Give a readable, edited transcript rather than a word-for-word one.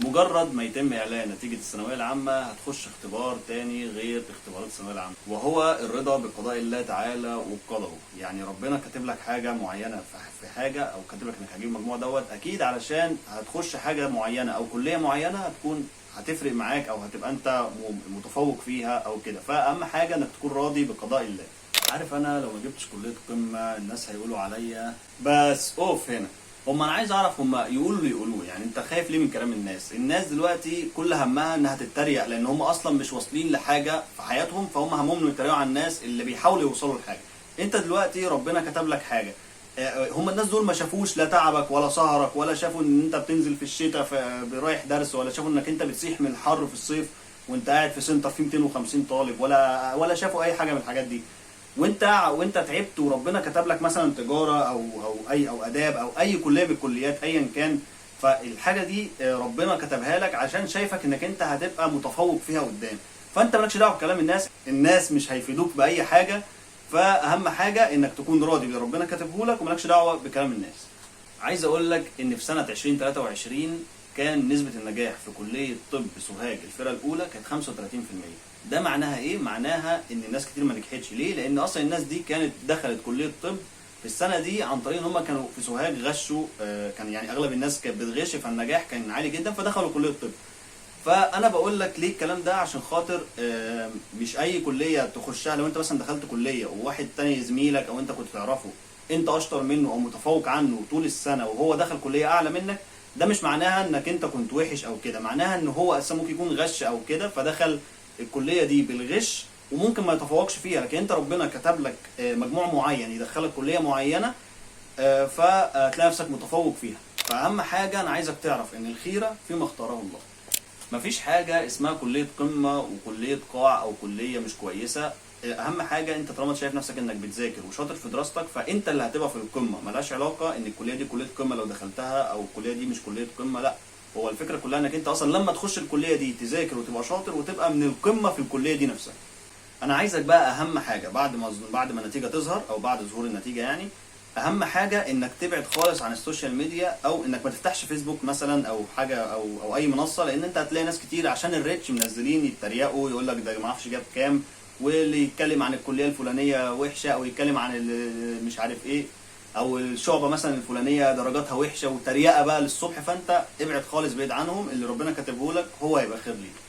بمجرد ما يتم اعلان نتيجه الثانويه العامه هتخش اختبار تاني غير اختبارات الثانويه العامه، وهو الرضا بقضاء الله تعالى وبقدره. يعني ربنا كاتب لك حاجه معينه في حاجه، او كاتب لك انك هتجيب المجموع دوت، اكيد علشان هتخش حاجه معينه او كليه معينه هتفرق معاك، او هتبقى انت متفوق فيها او كده. فاهم حاجه انك تكون راضي بقضاء الله. عارف انا لو ما جبتش كليه قمه الناس هيقولوا عليا بس اوف هنا. انا عايز اعرف يقولوا يعني انت خايف ليه من كلام الناس؟ الناس دلوقتي كل همها انها تتريق، لان هم اصلا مش واصلين لحاجه في حياتهم، فهم همهم انهم يتريقوا على الناس اللي بيحاولوا يوصلوا لحاجه. انت دلوقتي ربنا كتب لك حاجه، هم الناس دول ما شافوش لا تعبك ولا سهرك، ولا شافوا ان انت بتنزل في الشتاء رايح درس، ولا شافوا انك انت بتسيح من الحر في الصيف وانت قاعد في سنتر فيه 250 طالب، ولا شافوا اي حاجه من الحاجات دي. وانت تعبت وربنا كتب لك مثلا تجاره او اداب او اي كليه من الكليات ايا كان، فالحاجه دي ربنا كتبها لك عشان شايفك انك انت هتبقى متفوق فيها قدام. فانت مالكش دعوه بكلام الناس مش هيفيدوك باي حاجه. فاهم حاجه انك تكون راضي باللي ربنا كاتبه لك ومالكش دعوه بكلام الناس. عايز اقول لك ان في سنه 2023 كان نسبه النجاح في كليه طب سوهاج الفرقه الاولى كانت 35%. ده معناها ايه؟ معناها ان الناس كتير ما نجحتش. ليه؟ لان اصلا الناس دي كانت دخلت كليه طب في السنه دي عن طريق ان هم كانوا في سوهاج غشوا، كان يعني اغلب الناس كانت بتغش، فالنجاح كان عالي جدا فدخلوا كليه طب. فانا بقول لك ليه الكلام ده؟ عشان خاطر مش اي كليه تخشها. لو انت مثلا دخلت كليه وواحد تاني زميلك او انت كنت تعرفه انت اشطر منه او متفوق عنه طول السنه وهو دخل كليه اعلى منك، ده مش معناها انك انت كنت وحش او كده، معناها ان هو اصلا ممكن يكون غش او كده فدخل الكليه دي بالغش وممكن ما يتفوقش فيها. لكن انت ربنا كتب لك مجموع معين يدخلك كليه معينه، فتلاقي نفسك متفوق فيها. فاهم حاجه انا عايزك تعرف ان الخيره فيما اختاره الله. مفيش حاجه اسمها كليه قمه وكليه قاع او كليه مش كويسه. اهم حاجه انت طالما شايف نفسك انك بتذاكر وشاطر في دراستك فانت اللي هتبقى في القمه. ملهاش علاقه ان الكليه دي كليه قمه لو دخلتها او الكليه دي مش كليه قمه، لا. هو الفكره كلها انك انت اصلا لما تخش الكليه دي تذاكر وتبقى شاطر وتبقى من القمه في الكليه دي نفسها. انا عايزك بقى اهم حاجه بعد ما النتيجه تظهر او بعد ظهور النتيجه، يعني اهم حاجه انك تبعد خالص عن السوشيال ميديا، او انك ما تفتحش فيسبوك مثلا او حاجه او اي منصه، لان انت هتلاقي ناس كتير عشان الريتش منزلين يتريقوا يقول لك ده ما اعرفش جاب كام، واللي يتكلم عن الكليه الفلانيه وحشه، او يتكلم عن مش عارف ايه، او الشعبه مثلا الفلانيه درجاتها وحشه وتريقه بقى للصبح. فانت ابعد خالص بعيد عنهم، اللي ربنا كاتبه لك هو هيبقى خير ليك.